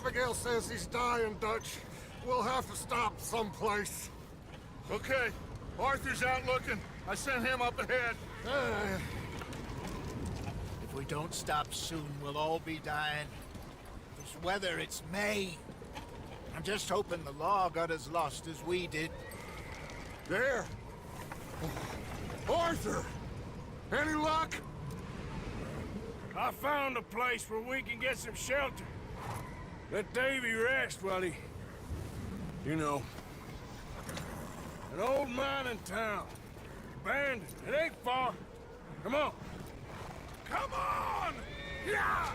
Abigail says he's dying, Dutch. We'll have to stop someplace. Okay, Arthur's out looking. I sent him up ahead. If we don't stop soon, we'll all be dying. This weather, it's May. I'm just hoping the law got as lost as we did. There! Arthur! Any luck? I found a place where we can get some shelter. Let Davy rest while he... You know. An old mining town. Abandoned. It ain't far. Come on. Come on! Yeah!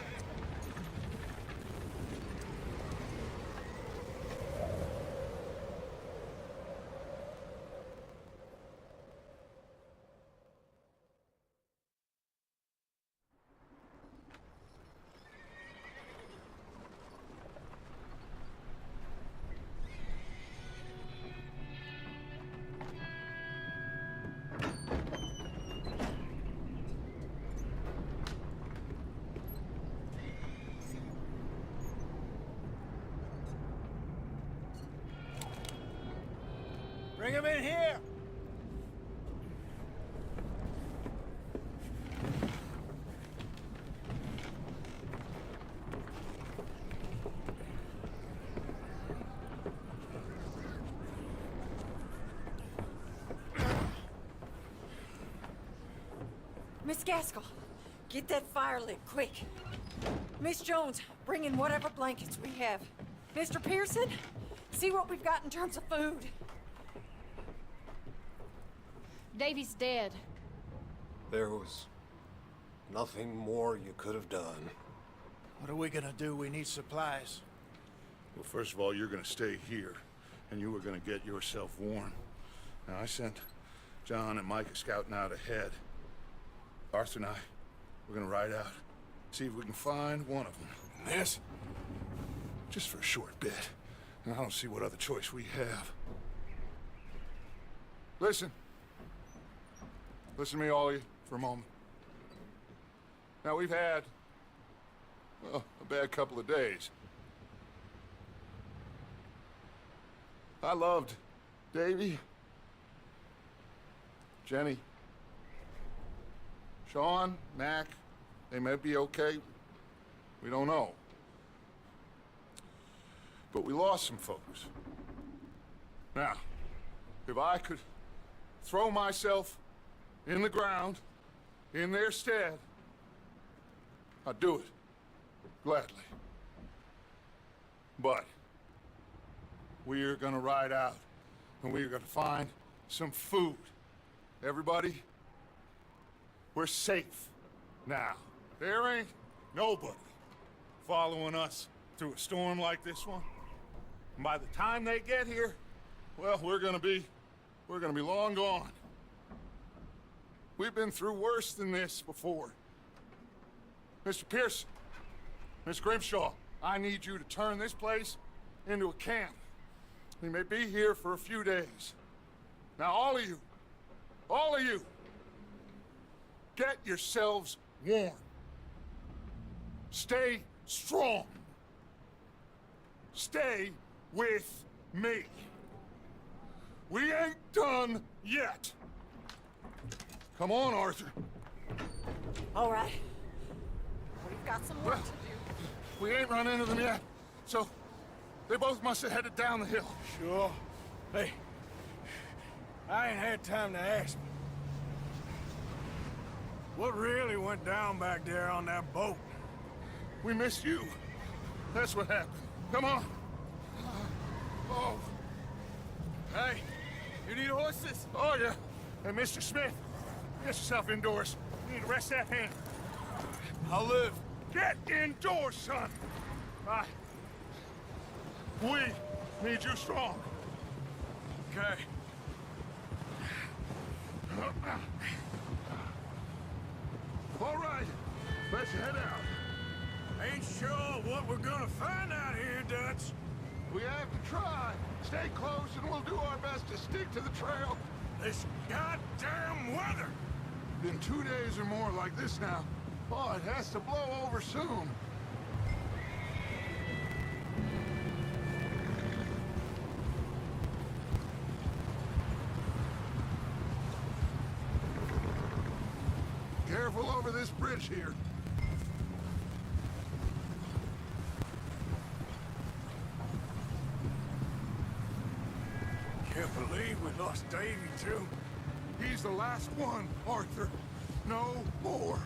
Bring him in here! Miss Gaskell, get that fire lit, quick. Miss Jones, bring in whatever blankets we have. Mr. Pearson, see what we've got in terms of food. Davy's dead. There was nothing more you could have done. What are we gonna do? We need supplies. Well, first of all, you're gonna stay here, and you were gonna get yourself warm. Now, I sent John and Micah scouting out ahead. Arthur and I, we're gonna ride out, see if we can find one of them. This? Just for a short bit. And I don't see what other choice we have. Listen. Listen to me, all of you, for a moment. Now, we've had, well, a bad couple of days. I loved Davy, Jenny, Sean, Mac. They may be okay. We don't know. But we lost some folks. Now, if I could throw myself in the ground, in their stead, I'd do it, gladly. But we are gonna ride out, and we are gonna find some food. Everybody, we're safe now. There ain't nobody following us through a storm like this one. And by the time they get here, well, we're gonna be long gone. We've been through worse than this before. Mr. Pearson, Miss Grimshaw, I need you to turn this place into a camp. We may be here for a few days. Now, all of you, get yourselves warm. Stay strong. Stay with me. We ain't done yet. Come on, Arthur. All right. We've got some work to do. We ain't run into them yet, so they both must have headed down the hill. Sure. Hey, I ain't had time to ask. What really went down back there on that boat? We missed you. That's what happened. Come on. Oh. Hey, you need horses? Oh, yeah. Hey, Mr. Smith, get yourself indoors. You need to rest that hand. I'll live. Get indoors, son. We need you strong. Okay. All right, let's head out. Ain't sure what we're gonna find out here, Dutch. We have to try. Stay close and we'll do our best to stick to the trail. This goddamn weather! Been 2 days or more like this now. Oh, it has to blow over soon. careful over this bridge here. Can't believe we lost Davy, too. He's the last one, Arthur. No more.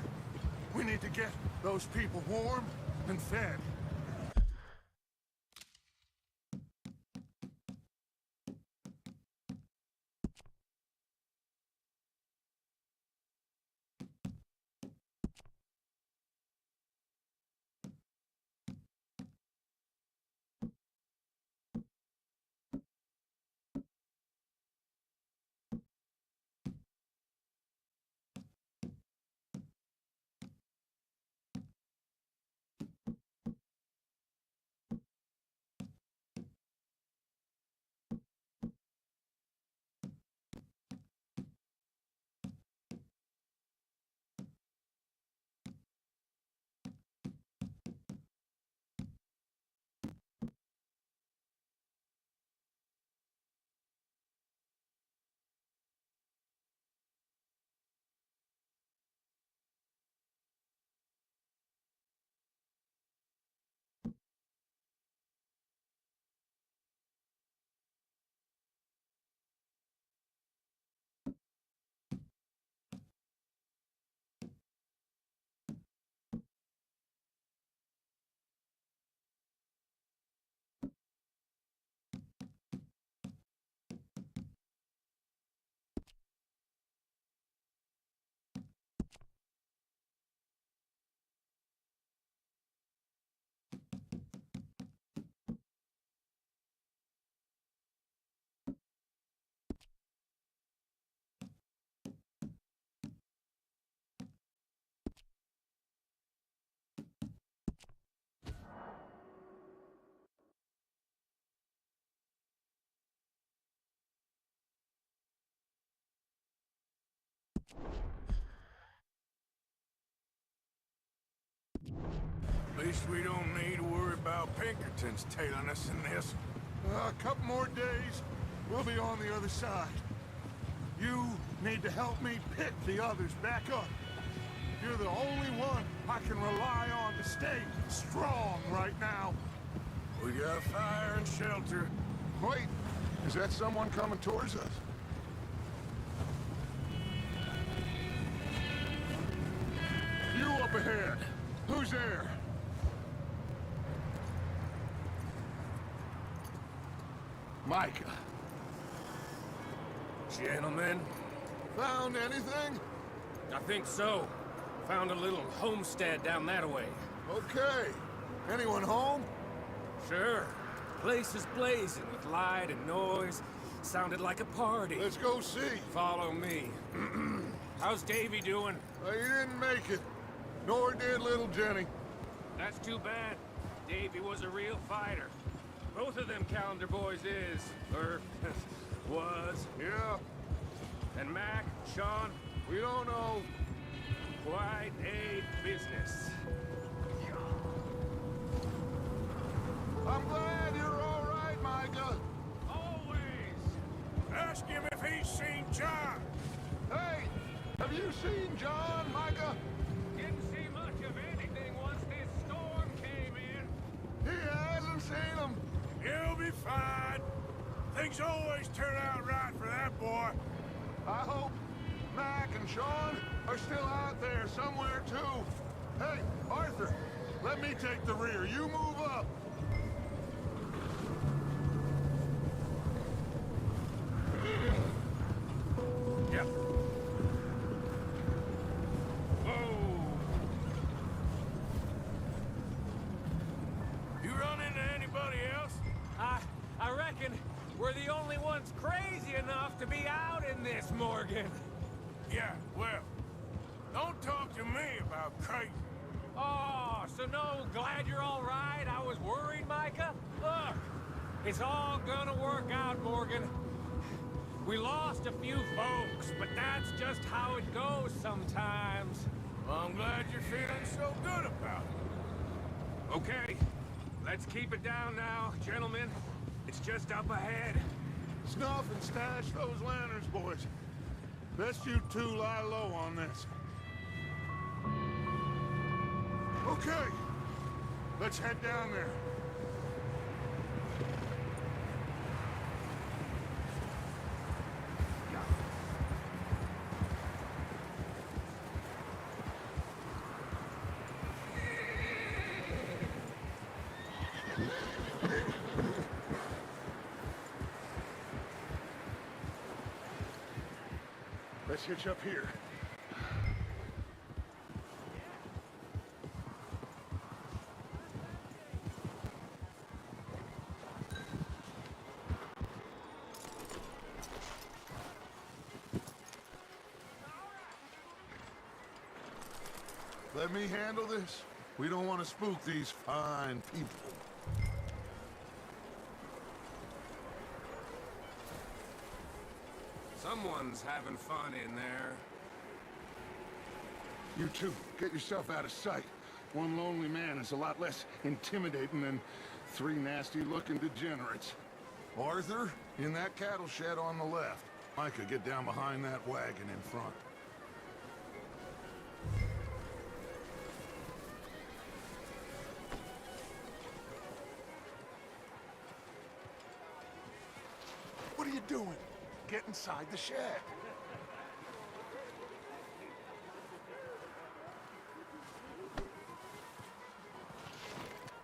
We need to get those people warm and fed. At least we don't need to worry about Pinkertons tailing us in this. A couple more days, we'll be on the other side. You need to help me pick the others back up. You're the only one I can rely on to stay strong right now. We got fire and shelter. Wait, is that someone coming towards us? You up ahead. Who's there? Micah. Gentlemen, Found anything? I think so. Found a little homestead down that way. Okay. Anyone home? Sure. Place is blazing with light and noise. Sounded like a party. Let's go see. Follow me. How's Davy doing? He didn't make it. Nor did little Jenny. That's too bad. Davy was a real fighter. Both of them calendar boys is, or was. Yeah, And Mac, Sean, we don't know. quite a business. I'm glad you're all right, Micah. Always! Ask him if he's seen John. Hey, have you seen John, Micah? Didn't see much of anything once this storm came in. He hasn't seen him. He'll be fine. Things always turn out right for that boy. I hope Mac and Sean are still out there somewhere, too. Hey, Arthur, let me take the rear. You move up. Yep. Whoa! You run into anybody else? I reckon we're the only ones crazy enough to be out in this, Morgan. Yeah, well, don't talk to me about crazy. Oh, so no, glad you're all right. I was worried, Micah. Look, it's all gonna work out, Morgan. We lost a few folks, but that's just how it goes sometimes. Well, I'm glad you're feeling so good about it. Okay, let's keep it down now, gentlemen. It's just up ahead. Snuff and stash those lanterns, boys. Best you two lie low on this. Okay, let's head down there. Let's hitch up here. Let me handle this. We don't want to spook these fine people. Someone's having fun in there. You two, get yourself out of sight. One lonely man is a lot less intimidating than three nasty-looking degenerates. Arthur, in that cattle shed on the left. Micah, get down behind that wagon in front. What are you doing? Get inside the shed.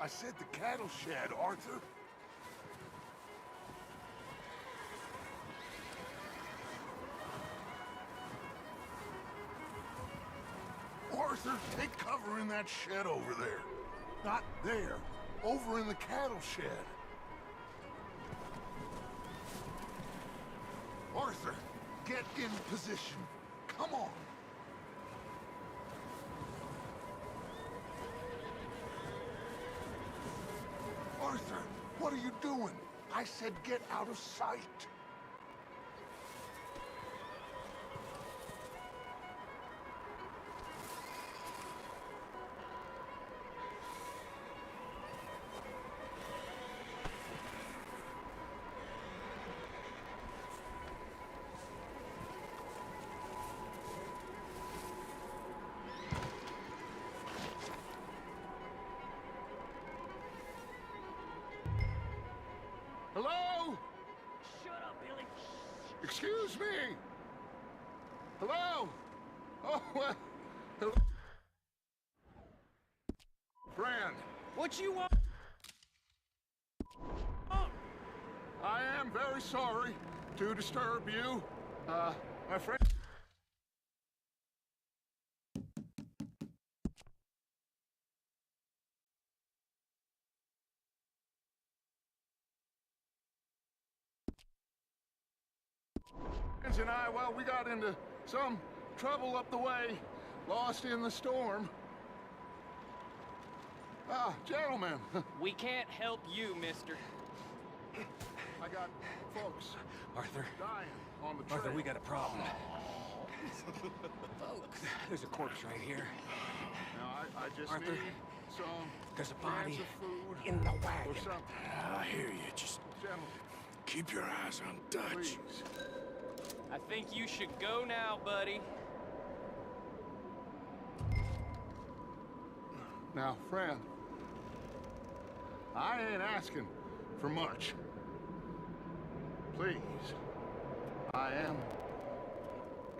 I said the cattle shed, Arthur. Arthur, take cover in that shed over there. Not there. Over in the cattle shed. Arthur, get in position. Come on. Arthur, what are you doing? I said get out of sight. Hello? Shut up, Billy. Excuse me? Hello? Oh, hello? Friend, What you want? I am very sorry to disturb you. My friend... and I, well, we got into some trouble up the way, lost in the storm. Gentlemen, We can't help you, mister. I got folks Arthur. dying on the trail. Arthur, we got a problem. Folks. There's a corpse right here. Now, I just Arthur, need some there's a cans body of food in the or wagon. something. I hear you. Just Gentlemen, keep your eyes on Dutch. please. I think you should go now, buddy. Now, friend, I ain't asking for much. Please, I am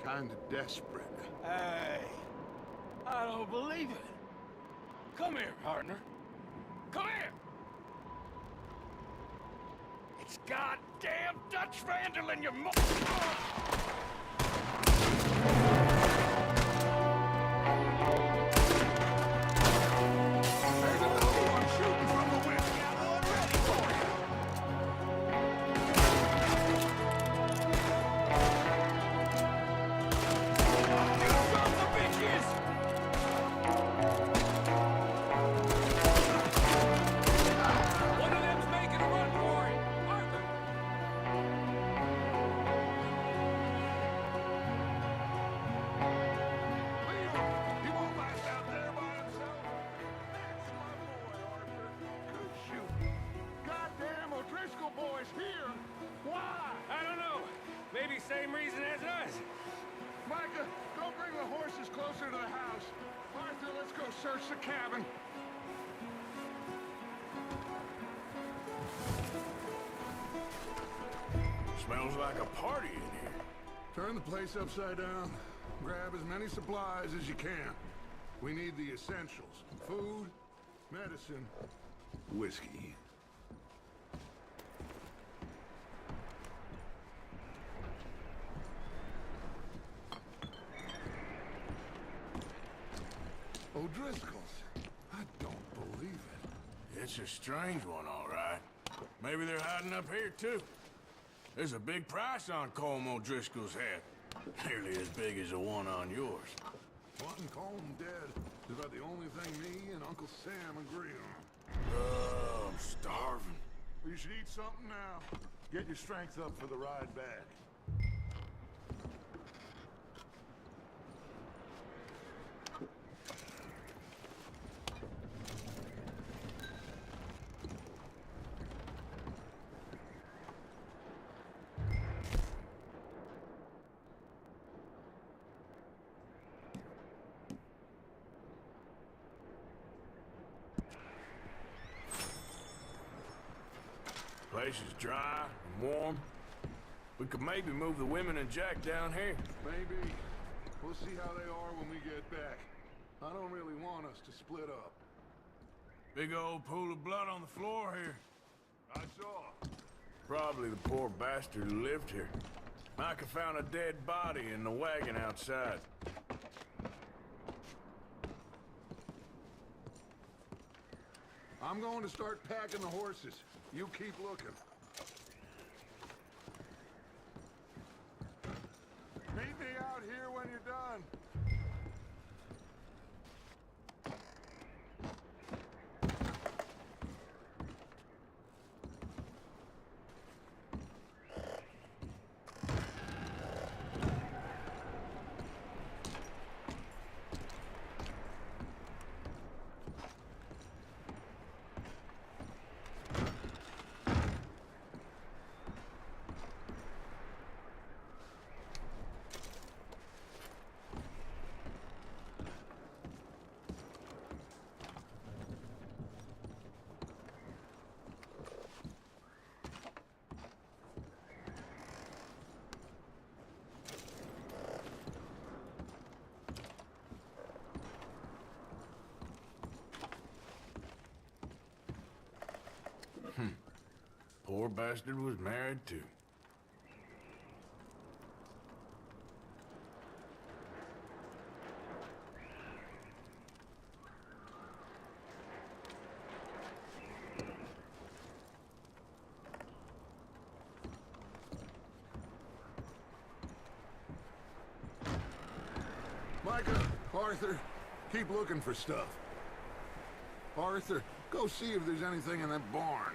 kind of desperate. Hey, I don't believe it. Come here, partner. Come here. It's goddamn Dutch Randall and your There's another one shooting from the wind. Got one ready for you. You sons of bitches! One of them's making a run for it. Arthur! Leave him. He won't last out there by himself. That's my boy, Arthur. Good shooting. Goddamn O'Driscoll boy's here. Why? I don't know. Maybe same reason as us. Micah, go bring the horses closer to the house. Arthur, let's go search the cabin. Smells like a party in here. Turn the place upside down. Grab as many supplies as you can. We need the essentials. Food, medicine, whiskey. O'Driscoll's. I don't believe it. It's a strange one, all right. Maybe they're hiding up here, too. There's a big price on Colm O'Driscoll's head. Nearly as big as the one on yours. Wanting Colm dead is about the only thing me and Uncle Sam agree on. Oh, I'm starving. Well, you should eat something now. Get your strength up for the ride back. Place is dry and warm. We could maybe move the women and Jack down here. Maybe. We'll see how they are when we get back. I don't really want us to split up. Big old pool of blood on the floor here. I saw. Probably the poor bastard who lived here. Micah found a dead body in the wagon outside. I'm going to start packing the horses. You keep looking. Meet me out here when you're done. Poor bastard was married too. Micah, Arthur, keep looking for stuff. Arthur, go see if there's anything in that barn.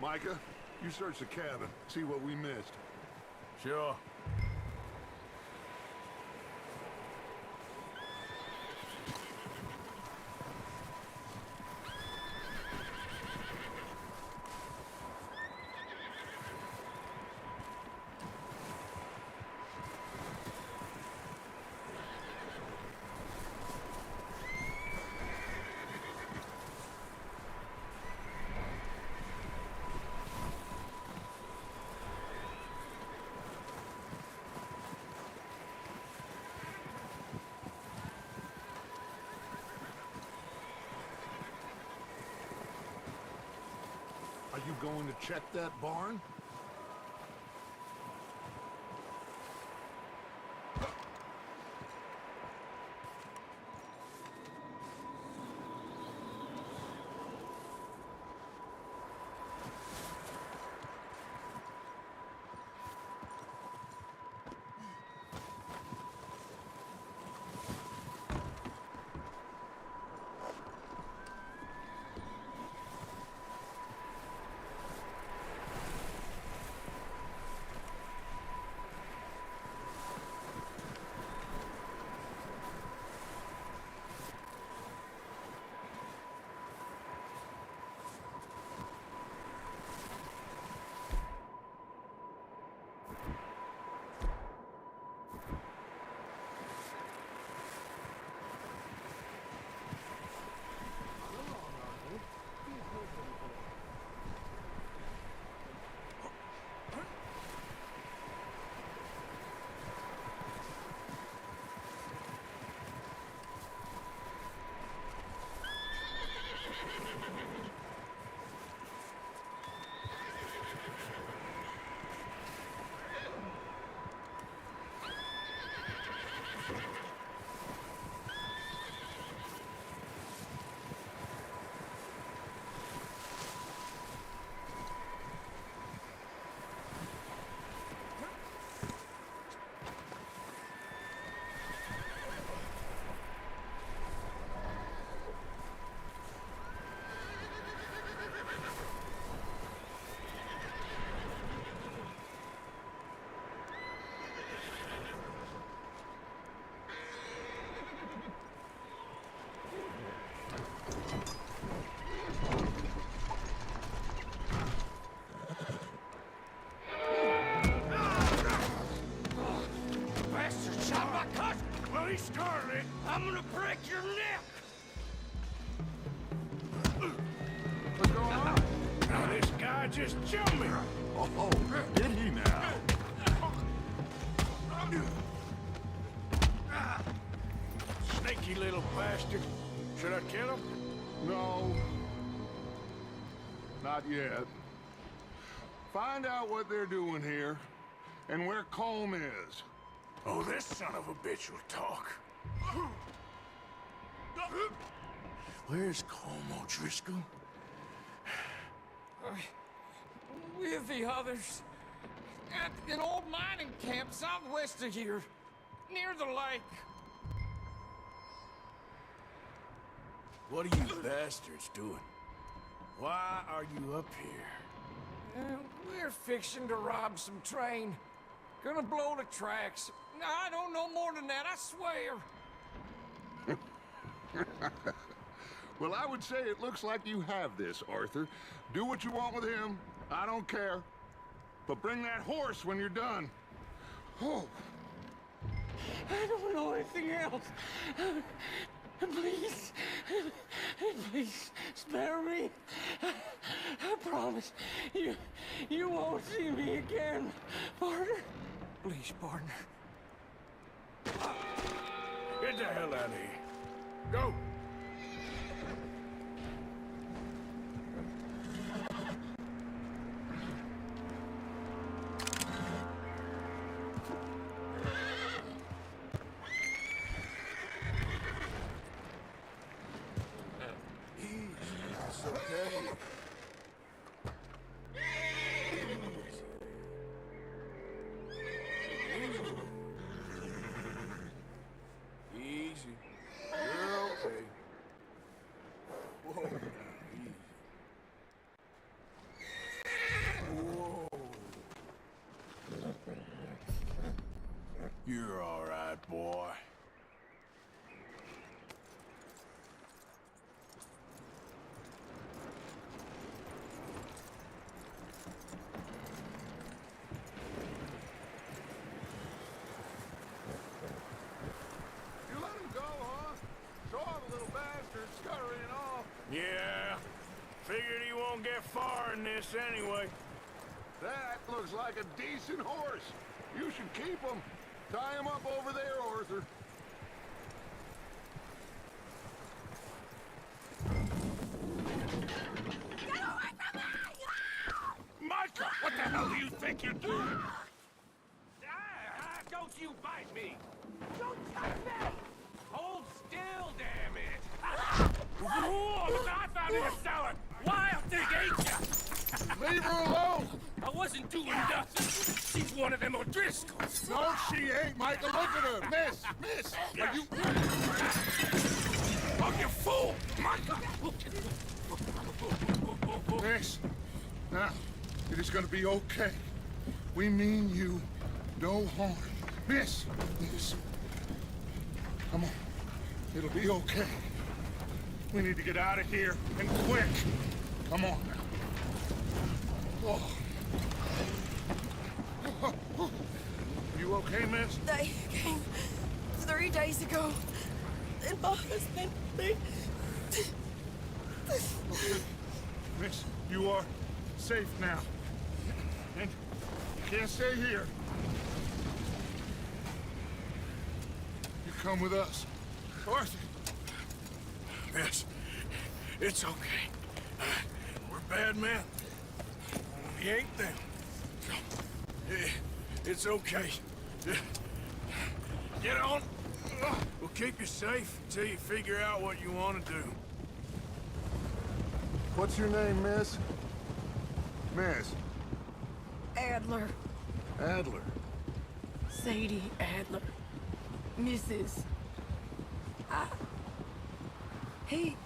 Micah, you search the cabin, see what we missed. Sure. Are you going to check that barn? I'm gonna break your neck! What's going on? Now this guy just jumped me! Oh, did he now? Sneaky little bastard. Should I kill him? No. Not yet. Find out what they're doing here, and where Colm is. Oh, this son of a bitch will talk. Where's Colm O'Driscoll? With the others. At an old mining camp southwest of here. Near the lake. What are you bastards doing? Why are you up here? We're fixing to rob some train. Gonna blow the tracks. I don't know more than that, I swear. Well, I would say it looks like you have this, Arthur. Do what you want with him. I don't care. But bring that horse when you're done. Oh. I don't know anything else. Please, please spare me. I promise you won't see me again, partner. Please, partner. Get the hell out of here. Go! It's okay. Easy. You're okay. Whoa. Easy. Whoa. You're all right, boy. You let him go, huh? Saw the little bastard scurrying off. Yeah. Figured he won't get far in this anyway. That looks like a decent horse. You should keep him. Tie him up over there, Arthur. Micah, what the hell do you think you're doing? Don't you bite me! Don't touch me! Hold still, damn it! Whoa! I found in the cellar! Wild thing ate ya! Leave her alone! I wasn't doing nothing. She's one of them O'Driscolls. No, she ain't, Michael. Look at her. Miss, are you... Oh, you fool! Micah! Miss, now, it is gonna be okay. We mean you no harm. Miss, come on. It'll be okay. We need to get out of here, and quick. Come on now. Oh. You okay, miss? They came 3 days ago. And my husband, they... Miss, you are safe now. And you can't stay here. You come with us. Arthur. Yes, it's okay. We're bad men. We ain't them. It's okay. Get on. We'll keep you safe until you figure out what you want to do. What's your name, miss? Miss. Adler. Adler. Sadie Adler. Mrs. He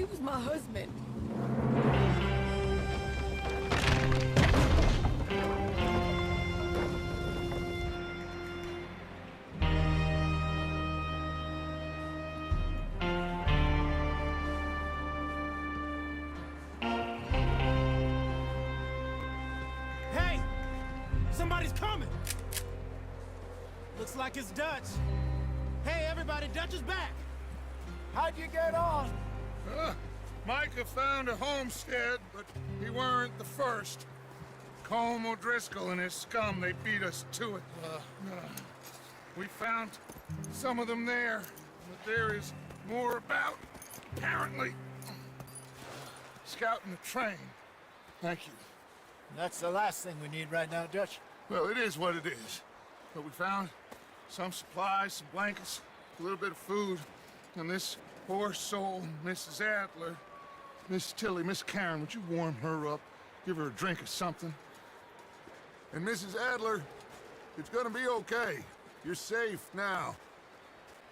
was my husband. Hey! Somebody's coming! Looks like it's Dutch. Hey, everybody, Dutch is back! How'd you get on? Micah found a homestead, but he weren't the first. Colm O'Driscoll and his scum, they beat us to it. We found some of them there, but there is more about, apparently. Scouting the train. Thank you. That's the last thing we need right now, Dutch. Well, it is what it is. But we found some supplies, some blankets, a little bit of food, and this poor soul, Mrs. Adler, Miss Tilly, Miss Karen, would you warm her up? Give her a drink or something? And Mrs. Adler, it's gonna be okay. You're safe now.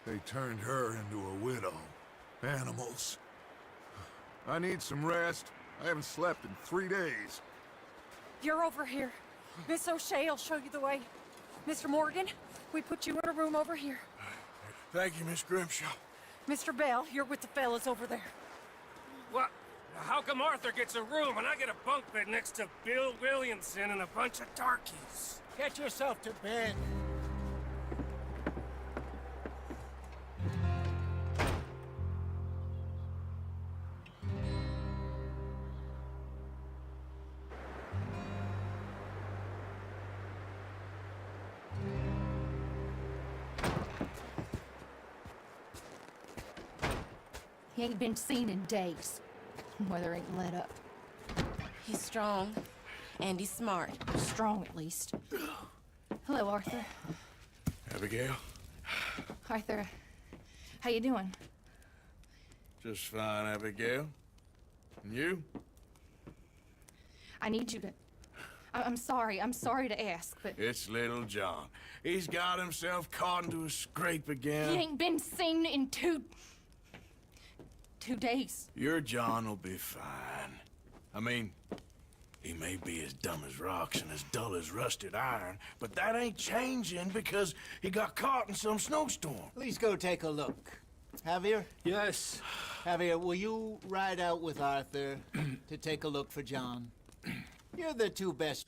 They turned her into a widow. Animals. I need some rest. I haven't slept in 3 days. You're over here. Miss O'Shea will show you the way. Mr. Morgan, we put you in a room over here. Thank you, Miss Grimshaw. Mr. Bell, you're with the fellas over there. What? How come Arthur gets a room and I get a bunk bed next to Bill Williamson and a bunch of darkies? Get yourself to bed. He ain't been seen in days. Weather ain't let up. He's strong, and he's smart. Strong, at least. Hello, Arthur. Abigail? Arthur, how you doing? Just fine, Abigail. And you? I need you to... I'm sorry to ask, but... It's little John. He's got himself caught into a scrape again. He ain't been seen in 2 days. Your John will be fine. I mean, he may be as dumb as rocks and as dull as rusted iron, but that ain't changing because he got caught in some snowstorm. Please go take a look. Javier? Yes. Javier, will you ride out with Arthur to take a look for John? You're the two best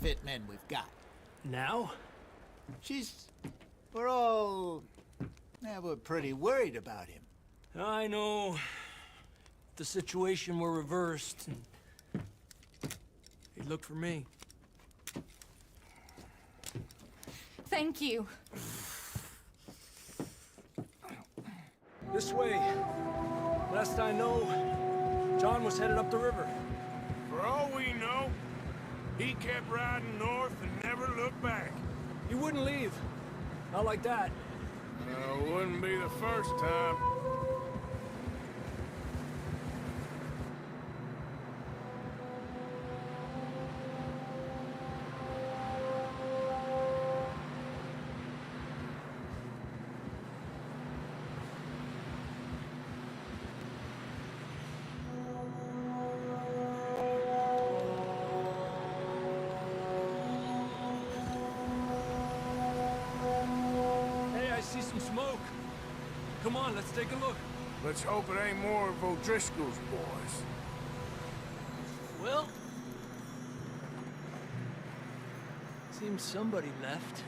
fit men we've got. Now? We're all... Yeah, we're pretty worried about him. I know. If the situation were reversed, he'd look for me. Thank you. This way. Last I know, John was headed up the river. For all we know, he kept riding north and never looked back. He wouldn't leave. Not like that. Wouldn't be the first time. See some smoke. Come on, let's take a look. Let's hope it ain't more of O'Driscoll's boys. Well, seems somebody left.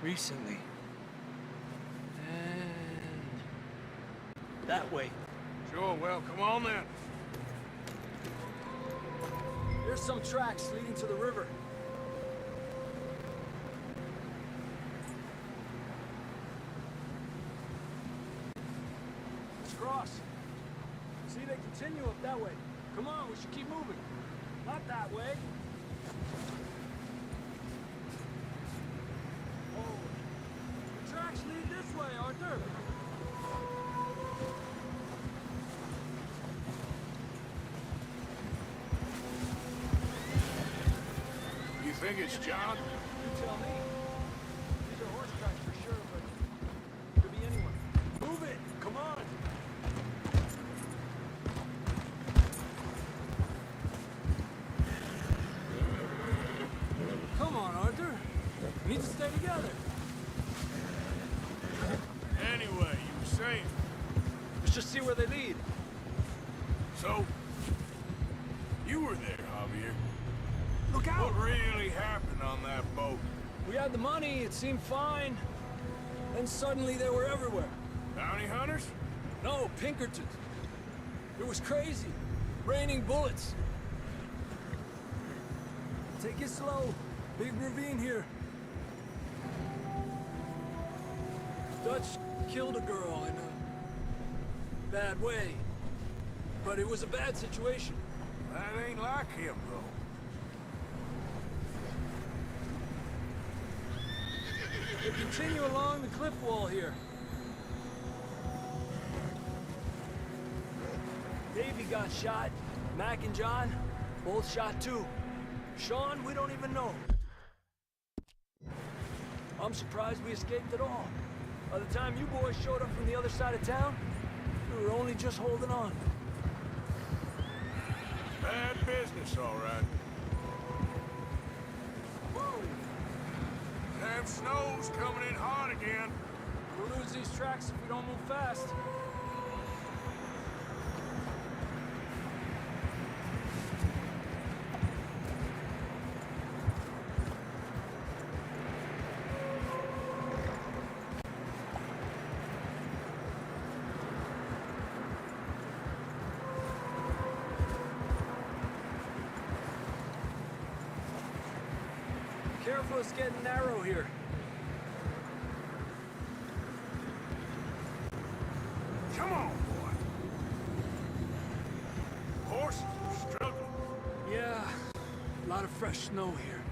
Recently. And that way. Sure, well, come on then. There's some tracks leading to the river. Cross. See, they continue up that way. Come on, we should keep moving. Not that way. Oh, the tracks lead this way, Arthur. You think it's John? You tell me. These are horse tracks for sure, but could be anyone. Move it! Come on! Come on, Arthur. We need to stay together. Anyway, you were saying. Let's just see where they lead. So, you were there, Javier. Look out! What really happened on that boat? We had the money, it seemed fine. Then suddenly they were everywhere. Bounty hunters? No, Pinkertons. It was crazy. Raining bullets. Take it slow. Big ravine here. Dutch killed a girl in a bad way. But it was a bad situation. That ain't like him, though. They continue along the cliff wall here. Davey got shot. Mac and John, both shot too. Sean, we don't even know. I'm surprised we escaped at all. By the time you boys showed up from the other side of town, we were only just holding on. Bad business, all right. Whoa! Damn snow's coming in hard again. We'll lose these tracks if we don't move fast. Careful, it's getting narrow here. Come on, boy. Horses are struggling. Yeah, a lot of fresh snow here.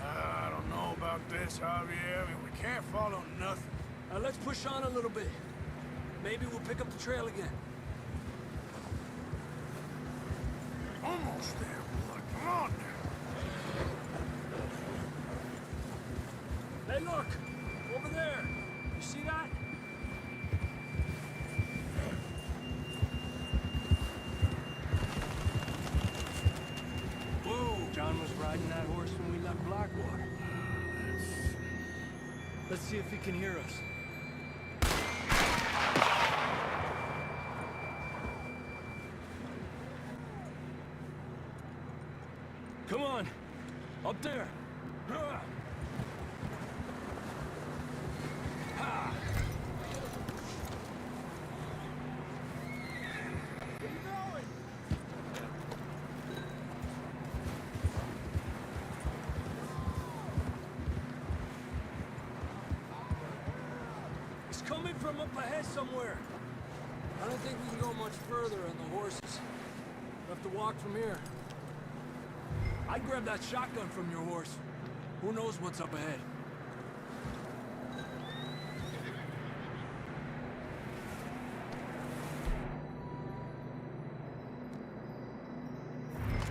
I don't know about this, Javier. I mean, we can't follow nothing. Let's push on a little bit. Maybe we'll pick up the trail again. Almost there, boy. Come on now. Hey, look! Over there! You see that? Whoa! John was riding that horse when we left Blackwater. Let's see if he can hear us. Up there! It's coming from up ahead somewhere. I don't think we can go much further on the horses. We'll have to walk from here. I'd grab that shotgun from your horse. Who knows what's up ahead?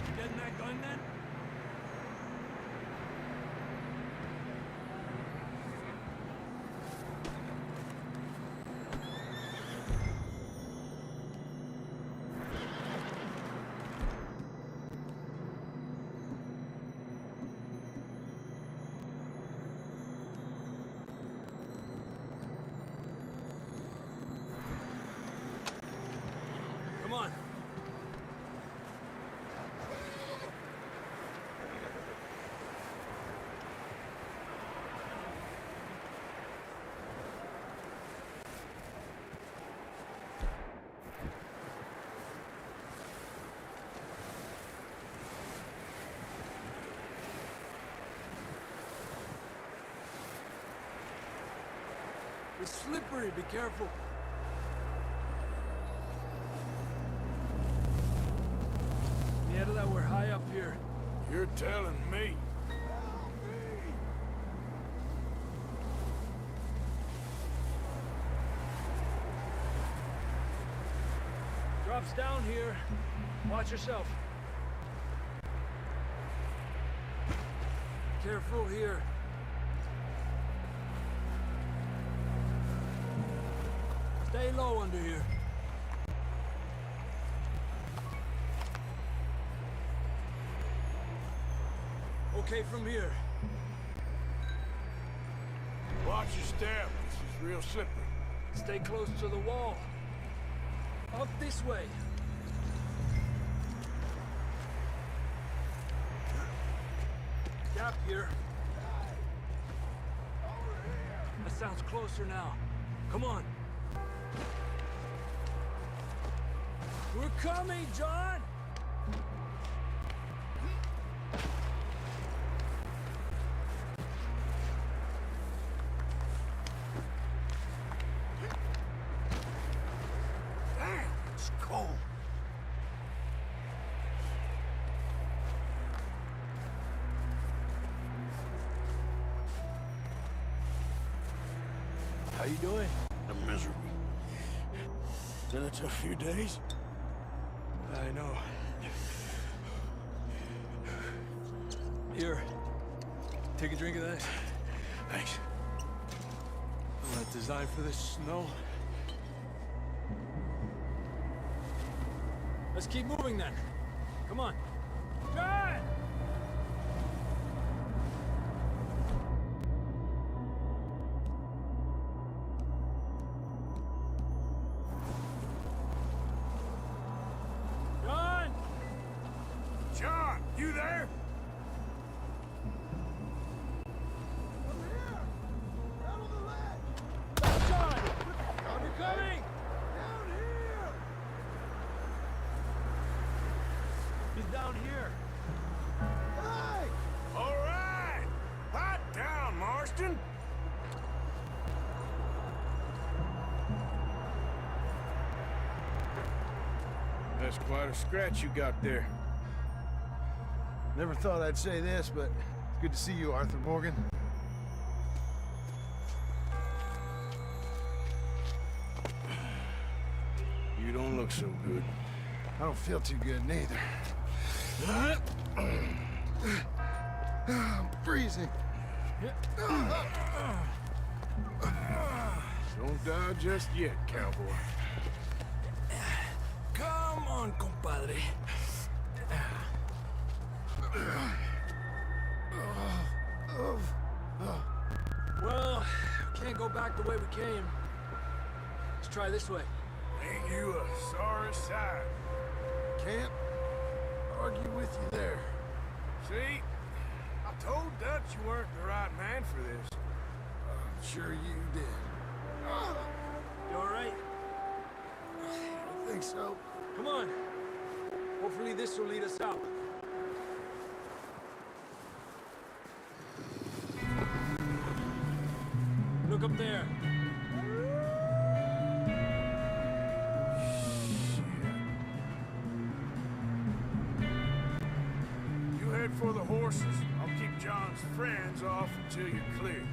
You getting that gun then? Come on. It's slippery, be careful. Yeah, that we're high up here. You're telling me. Drops down here. Watch yourself. Careful here. Stay low under here. Okay from here. Watch your step. This is real slippery. Stay close to the wall. Up this way. Gap here. That sounds closer now. Come on. We're coming, John! Damn, it's cold. How you doing? I'm miserable. Been a tough few days. I know. Here. Take a drink of that. Thanks. Not designed for this snow. Let's keep moving then. Come on. John! John! John, you there? John! We're coming! He's down here. All right. Hot down, Marston. That's quite a scratch you got there. Never thought I'd say this, but it's good to see you, Arthur Morgan. You don't look so good. I don't feel too good neither. I'm freezing. Don't die just yet, cowboy. Come on, compadre. Well, can't go back the way we came. Let's try this way. Ain't you a sorry sight? Can't argue with you there. See? I Told Dutch you weren't the right man for this. I'm sure you did. You all right? I think so. Come on. Hopefully this will lead us out. Look up there. You head for the horses. I'll keep John's friends off until you're clear.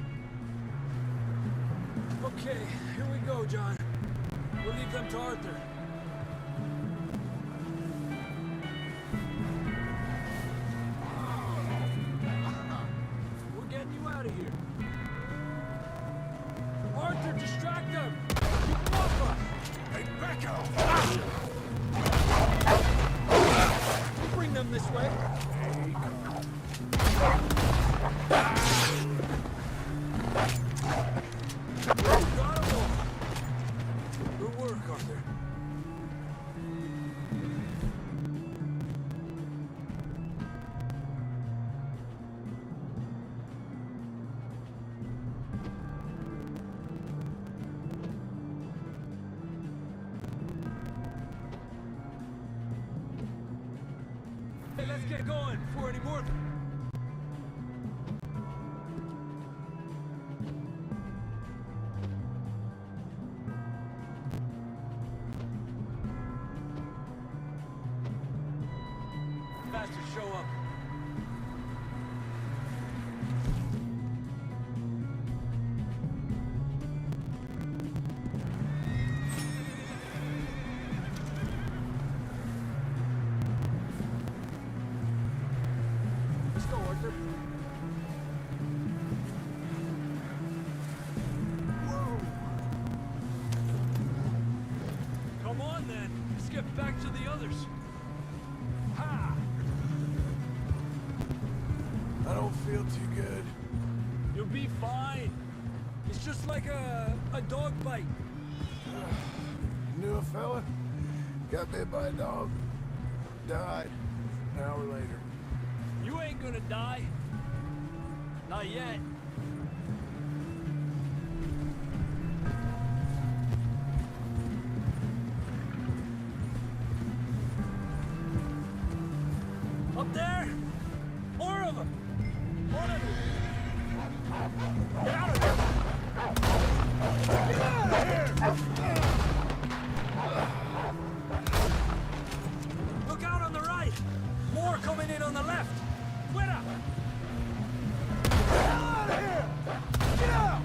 Okay, here we go, John. We'll leave them to Arthur. We're getting you out of here. Arthur, distract them! You papa! Hey, back off! We'll bring them this way. Got 'em all. Good work, Arthur. Hey, let's get going before any more. Bastards show up. Let's go, Arthur. Whoa! Come on, then. Let's get back to the others. Ha! I don't feel too good. You'll be fine. It's just like a dog bite. Knew a fella, got bit by a dog, died an hour later. You ain't gonna die. Not yet. Up there? More of them! More of them! Get out of here! Get out of here! Look out on the right! More coming in on the left! Fuera! Get out of here! Get out!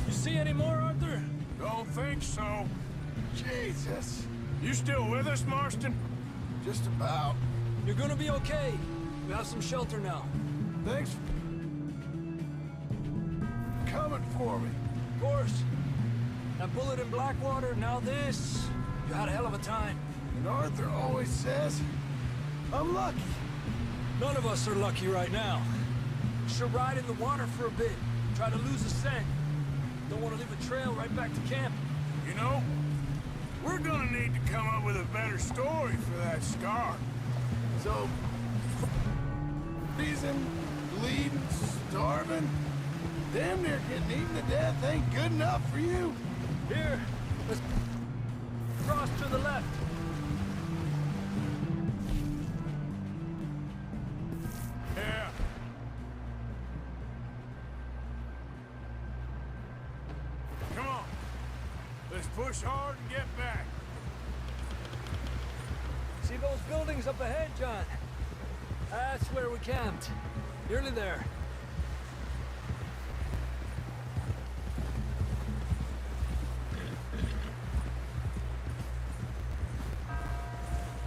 You see any more, Arthur? Don't think so. Jesus! You still with us, Marston? Just about. You're gonna be okay. We have some shelter now. Thanks for coming for me. Of course. That bullet in Blackwater, now this. You had a hell of a time. And Arthur always says, I'm lucky. None of us are lucky right now. Should ride in the water for a bit. Try to lose the scent. Don't want to leave a trail right back to camp. You know, we're gonna need to come up with a better story for that scar. So, freezing, bleeding, starving, damn near getting eaten to death ain't good enough for you? Here, let's cross to the left. Yeah. Come on. Let's push hard and get back. See those buildings up ahead, John? That's where we camped. Nearly there.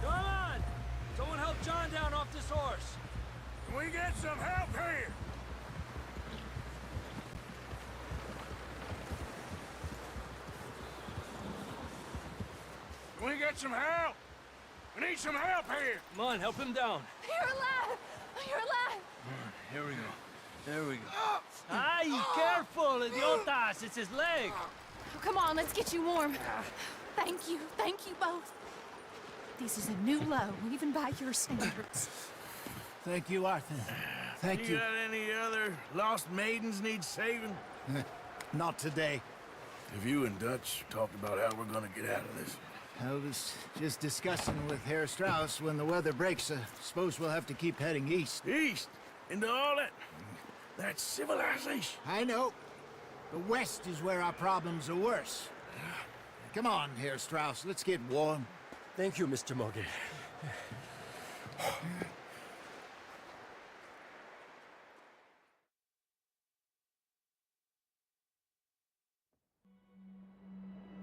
Come on! Someone help John down off this horse. Can we get some help here? Can we get some help? We need some help here. Come on, help him down. You're alive! You're alive! Here we go. There we go. Ay, careful, idiotas! It's his leg. Come on, let's get you warm. Thank you both. This is a new low, even by your standards. Thank you, Arthur. Thank you. got any other lost maidens need saving? Not today. Have you and Dutch talked about how we're gonna get out of this? I was just discussing with Herr Strauss when the weather breaks. Suppose we'll have to keep heading east. East? Into all that... That's civilization. I know. The west is where our problems are worse. Come on, Herr Strauss, let's get warm. Thank you, Mr. Morgan.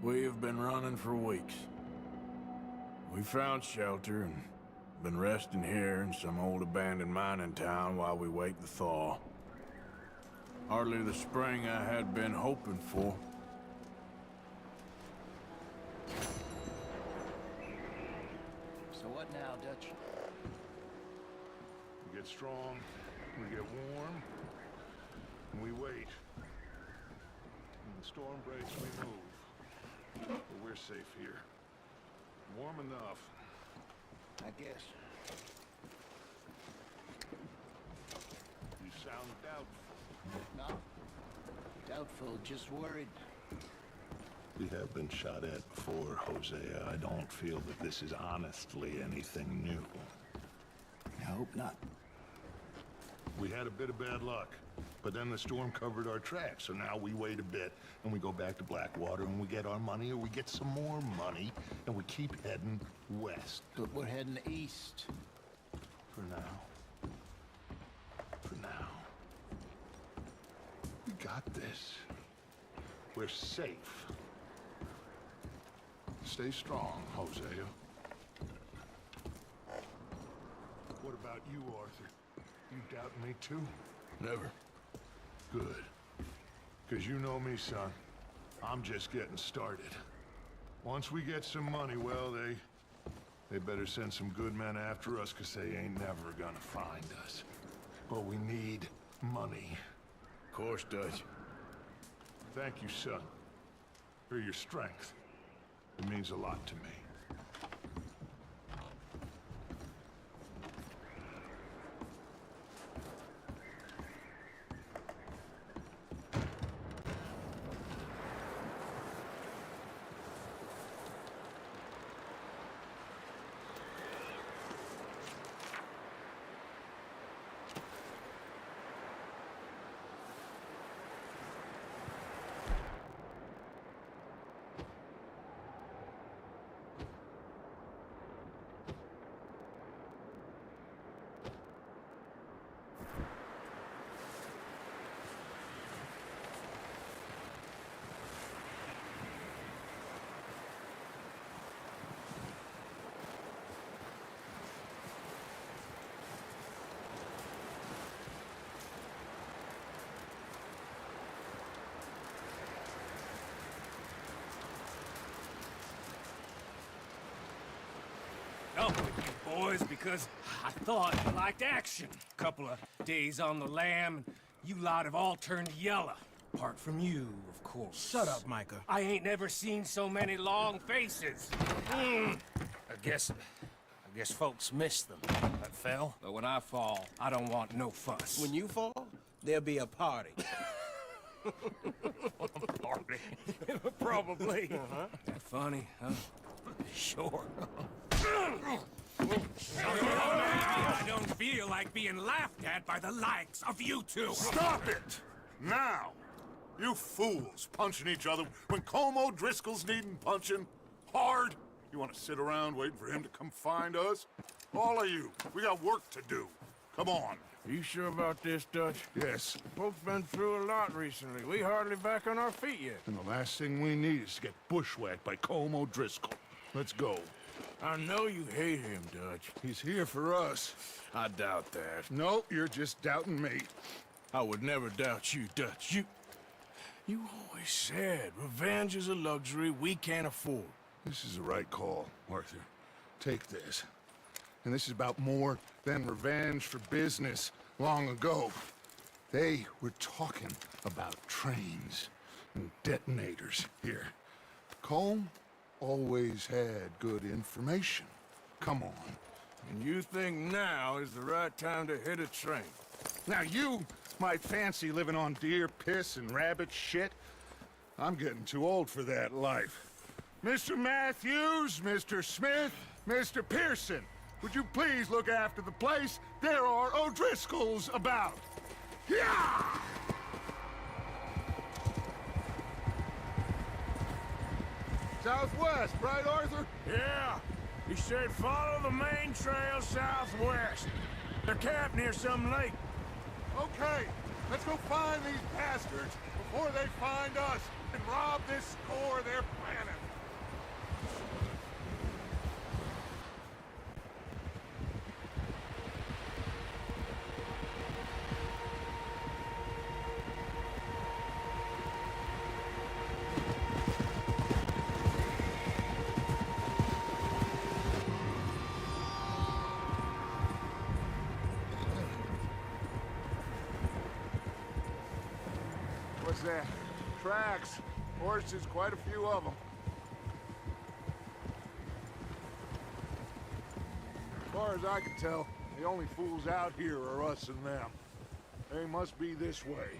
We have been running for weeks. We found shelter and been resting here in some old abandoned mining town while we wait the thaw. Hardly the spring I had been hoping for. So what now, Dutch? We get strong, we get warm, and we wait. When the storm breaks, we move. But we're safe here. Warm enough. I guess. You sound doubtful. No. Doubtful, just worried. We have been shot at before, Hosea. I don't feel that this is honestly anything new. I hope not. We had a bit of bad luck, but then the storm covered our tracks, so now we wait a bit, and we go back to Blackwater, and we get our money, or we get some more money, and we keep heading west. But we're heading east. For now. For now. We got this. We're safe. Stay strong, Hosea. What about you, Arthur? You doubt me too? Never. Good. Because you know me, son. I'm just getting started. Once we get some money, well, they better send some good men after us, because they ain't never gonna find us. But we need money. Of course, Dutch. Thank you, son. For your strength. It means a lot to me. Up with you boys because I thought you liked action. Couple of days on the lam, and you lot have all turned yellow. Apart from you, of course. Shut up, Micah. I ain't never seen so many long faces. I guess folks miss them. That fell. But when I fall, I don't want no fuss. When you fall, there'll be a party. Party? Probably. That funny, huh? Sure. I don't feel like being laughed at by the likes of you two. Stop it! Now! You fools punching each other when Como Driscoll's needing punching hard. You want to sit around waiting for him to come find us? All of you, we got work to do. Come on. You sure about this, Dutch? Yes. Folks been through a lot recently. We hardly back on our feet yet. And the last thing we need is to get bushwhacked by Como Driscoll. Let's go. I know you hate him, Dutch. He's here for us. I doubt that. No, you're just doubting me. I would never doubt you, Dutch. You always said revenge is a luxury we can't afford. This is the right call, Arthur. Take this. And this is about more than revenge for business long ago. They were talking about trains. and detonators. Here. Colm always had good information. Come on. And you think now is the right time to hit a train? Now you might fancy living on deer piss and rabbit shit. I'm getting too old for that life. Mr. Matthews, Mr. Smith, Mr. Pearson, would you please look after the place? There are O'Driscolls about. Yeah! Southwest, right, Arthur? Yeah. He said follow the main trail southwest. They're camped near some lake. Okay, let's go find these bastards before they find us and rob this core of their planet. What's that? Tracks. Horses, quite a few of them. As far as I can tell, the only fools out here are us and them. They must be this way.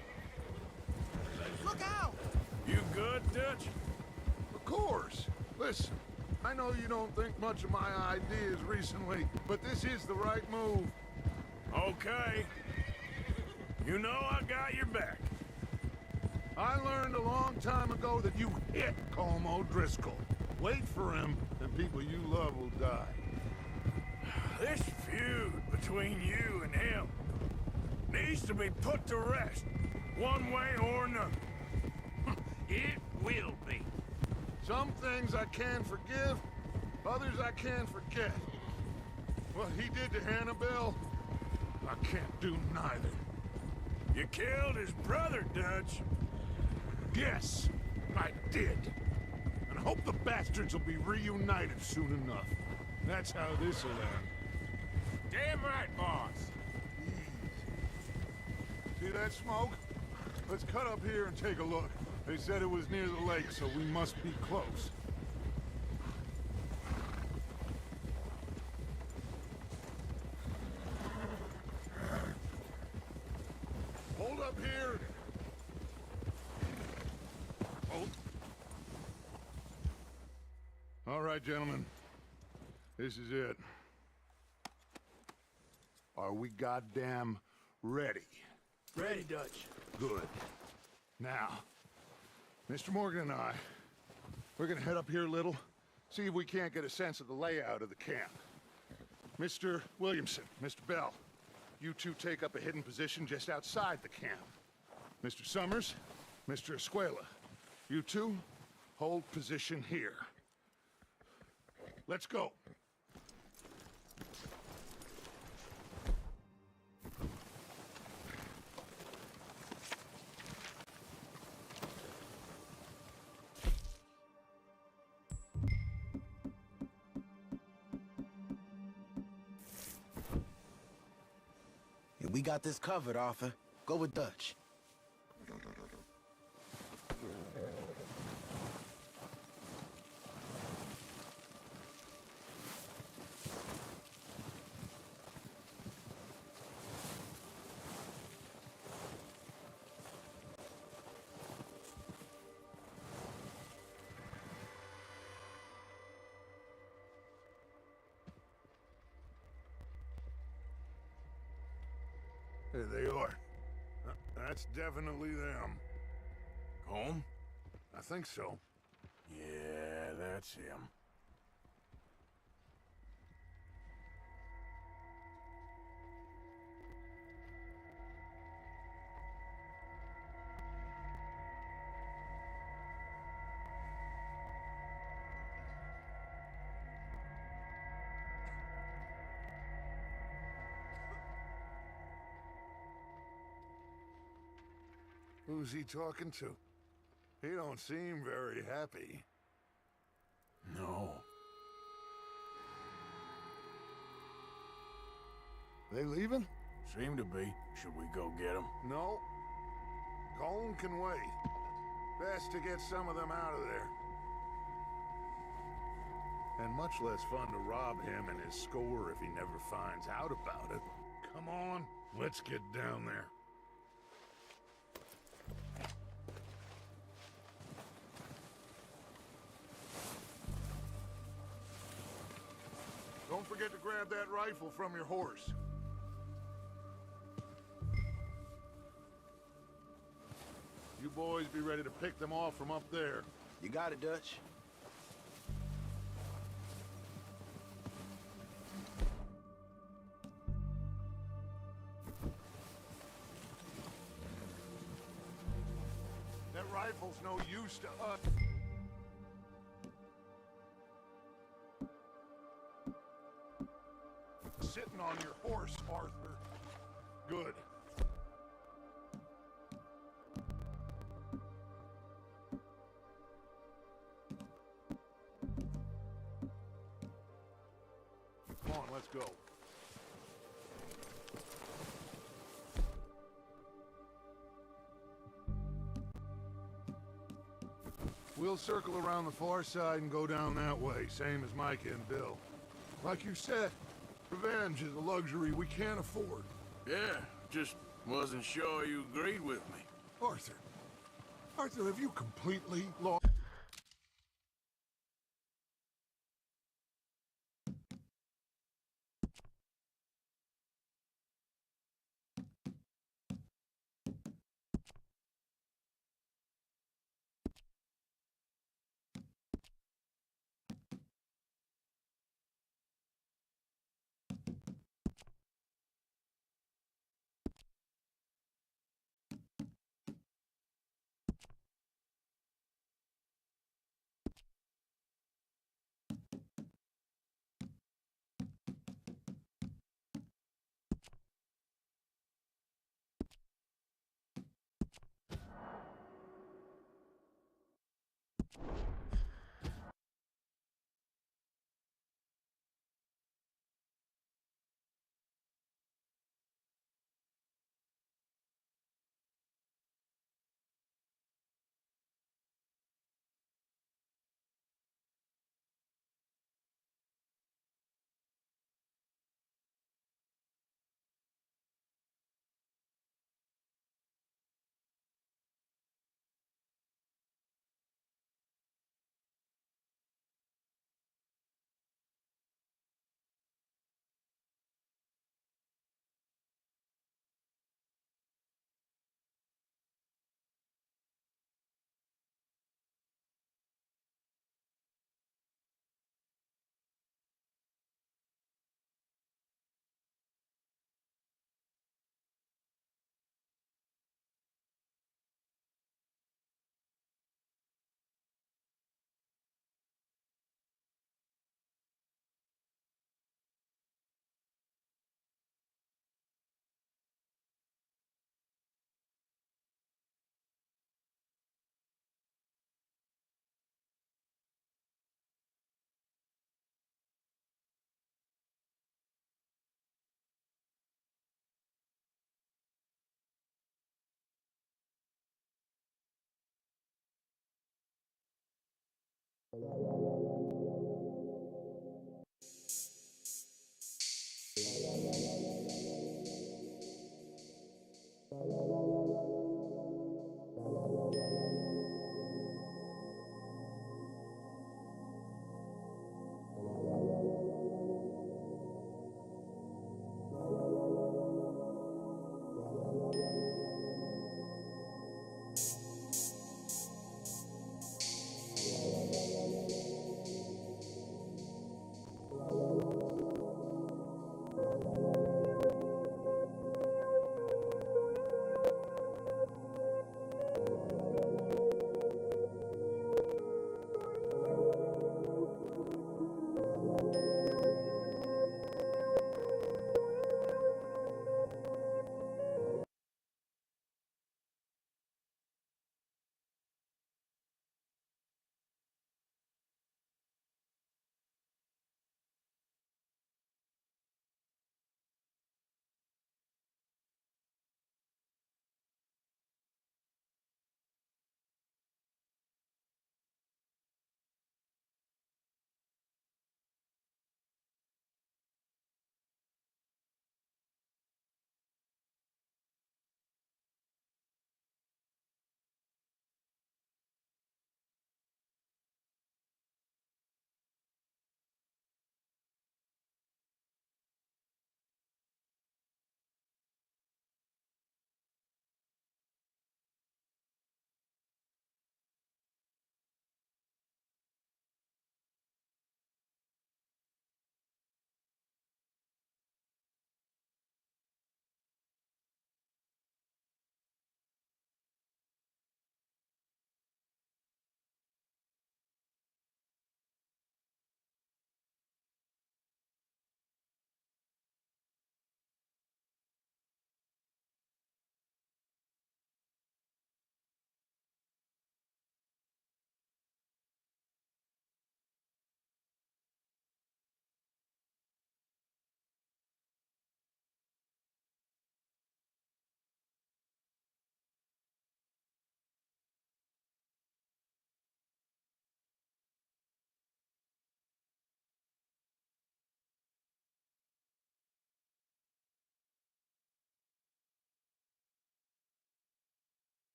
Look out! You good, Dutch? Of course. Listen, I know you don't think much of my ideas recently, but this is the right move. Okay. You know I got your back. I learned a long time ago that you hit Colm O'Driscoll. Wait for him, and people you love will die. This feud between you and him needs to be put to rest, one way or another. It will be. Some things I can forgive, others I can't forget. What he did to Annabelle, I can't do neither. You killed his brother, Dutch. Yes, I did. And I hope the bastards will be reunited soon enough. That's how this'll end. Damn right, boss. See that smoke? Let's cut up here and take a look. They said it was near the lake, so we must be close. Hold up here. Oh. All right, gentlemen. This is it. Are we goddamn ready? Ready, Dutch. Good. Now, Mr. Morgan and I, we're gonna head up here a little, see if we can't get a sense of the layout of the camp. Mr. Williamson, Mr. Bell, you two take up a hidden position just outside the camp. Mr. Summers, Mr. Escuela, you two hold position here. Let's go. We got this covered, Arthur. Go with Dutch. There they are. That's definitely them. Home? I think so. Yeah, that's him. Who's he talking to? He don't seem very happy. No. They leaving? Seem to be. Should we go get him? No. Colm can wait. Best to get some of them out of there. And much less fun to rob him and his score if he never finds out about it. Come on, let's get down there. Don't forget to grab that rifle from your horse. You boys be ready to pick them off from up there. You got it, Dutch. That rifle's no use to us. Sitting on your horse, Arthur. Good. Come on, let's go. We'll circle around the far side and go down that way, same as Micah and Bill. Like you said, revenge is a luxury we can't afford. Yeah, just wasn't sure you agreed with me. Arthur. Arthur, have you completely lost...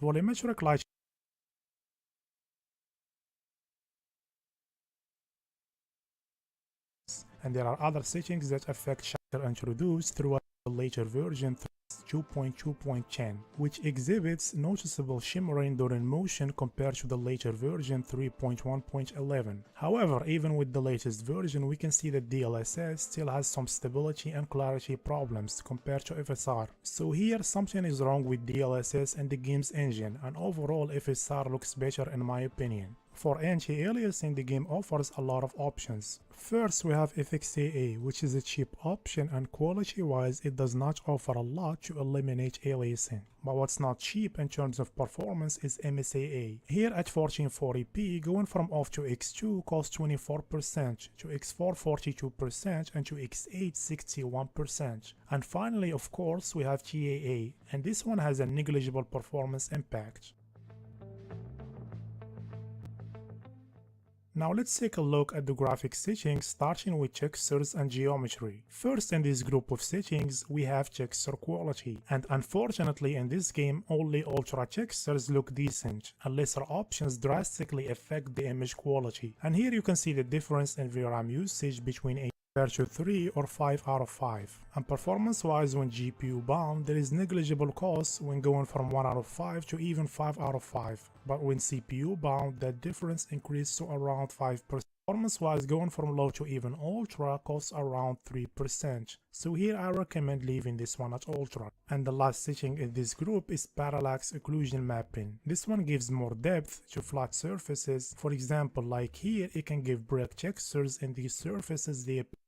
Volumetric light and there are other settings that affect shadow introduced throughout the later version 2.2.10, which exhibits noticeable shimmering during motion compared to the later version 3.1.11. However, even with the latest version, we can see that DLSS still has some stability and clarity problems compared to FSR. So here something is wrong with DLSS and the game's engine, and overall FSR looks better in my opinion. For anti-aliasing, the game offers a lot of options. First, we have FXAA, which is a cheap option, and quality-wise it does not offer a lot to eliminate aliasing. But what's not cheap in terms of performance is MSAA. Here at 1440p, going from off to X2 costs 24%, to X4 42%, and to X8 61%. And finally, of course, we have TAA, and this one has a negligible performance impact. Now let's take a look at the graphic settings, starting with textures and geometry. First, in this group of settings, we have texture quality, and unfortunately in this game only ultra textures look decent, and lesser options drastically affect the image quality. And here you can see the difference in VRAM usage between a compared to 3 or 5 out of 5. And performance-wise, when GPU bound, there is negligible cost when going from 1 out of 5 to even 5 out of 5. But when CPU bound, that difference increased to around 5%. Performance-wise, going from low to even ultra costs around 3%. So here I recommend leaving this one at ultra. And the last setting in this group is parallax occlusion mapping. This one gives more depth to flat surfaces. For example, like here, it can give brick textures in these surfaces they appear.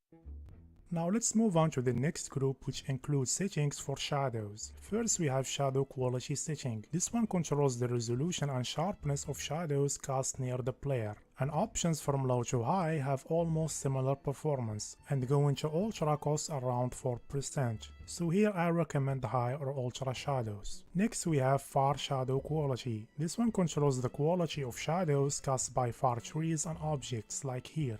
Now let's move on to the next group, which includes settings for shadows. First, we have shadow quality setting. This one controls the resolution and sharpness of shadows cast near the player. And options from low to high have almost similar performance, and going to ultra costs around 4%. So here I recommend high or ultra shadows. Next, we have far shadow quality. This one controls the quality of shadows cast by far trees and objects, like here.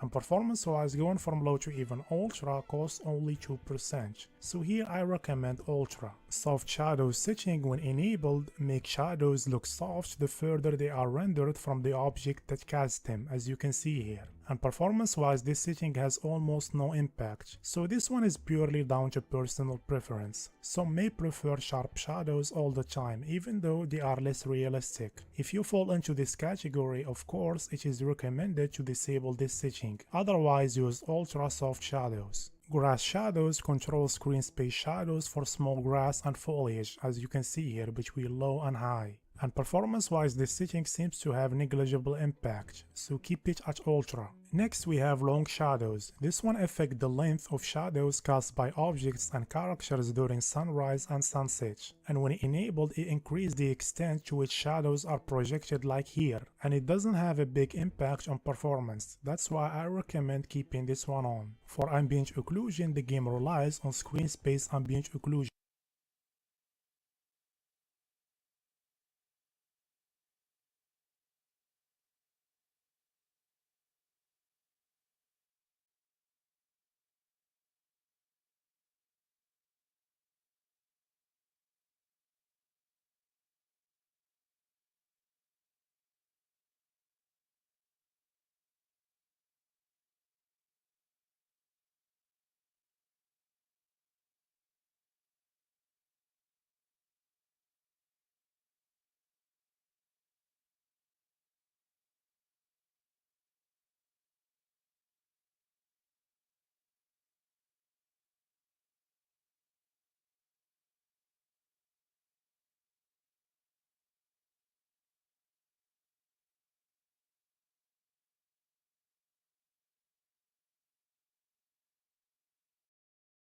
And performance-wise, going from low to even ultra costs only 2%. So here I recommend ultra. Soft shadow setting, when enabled, make shadows look soft the further they are rendered from the object that casts them, as you can see here. And performance-wise, this setting has almost no impact, so this one is purely down to personal preference. Some may prefer sharp shadows all the time, even though they are less realistic. If you fall into this category, of course, it is recommended to disable this setting. Otherwise, use ultra soft shadows. Grass shadows control screen space shadows for small grass and foliage, as you can see here, between low and high. And performance-wise, this setting seems to have negligible impact, so keep it at ultra. Next, we have long shadows. This one affects the length of shadows cast by objects and characters during sunrise and sunset. And when enabled, it increases the extent to which shadows are projected, like here. And it doesn't have a big impact on performance. That's why I recommend keeping this one on. For ambient occlusion, the game relies on screen space ambient occlusion.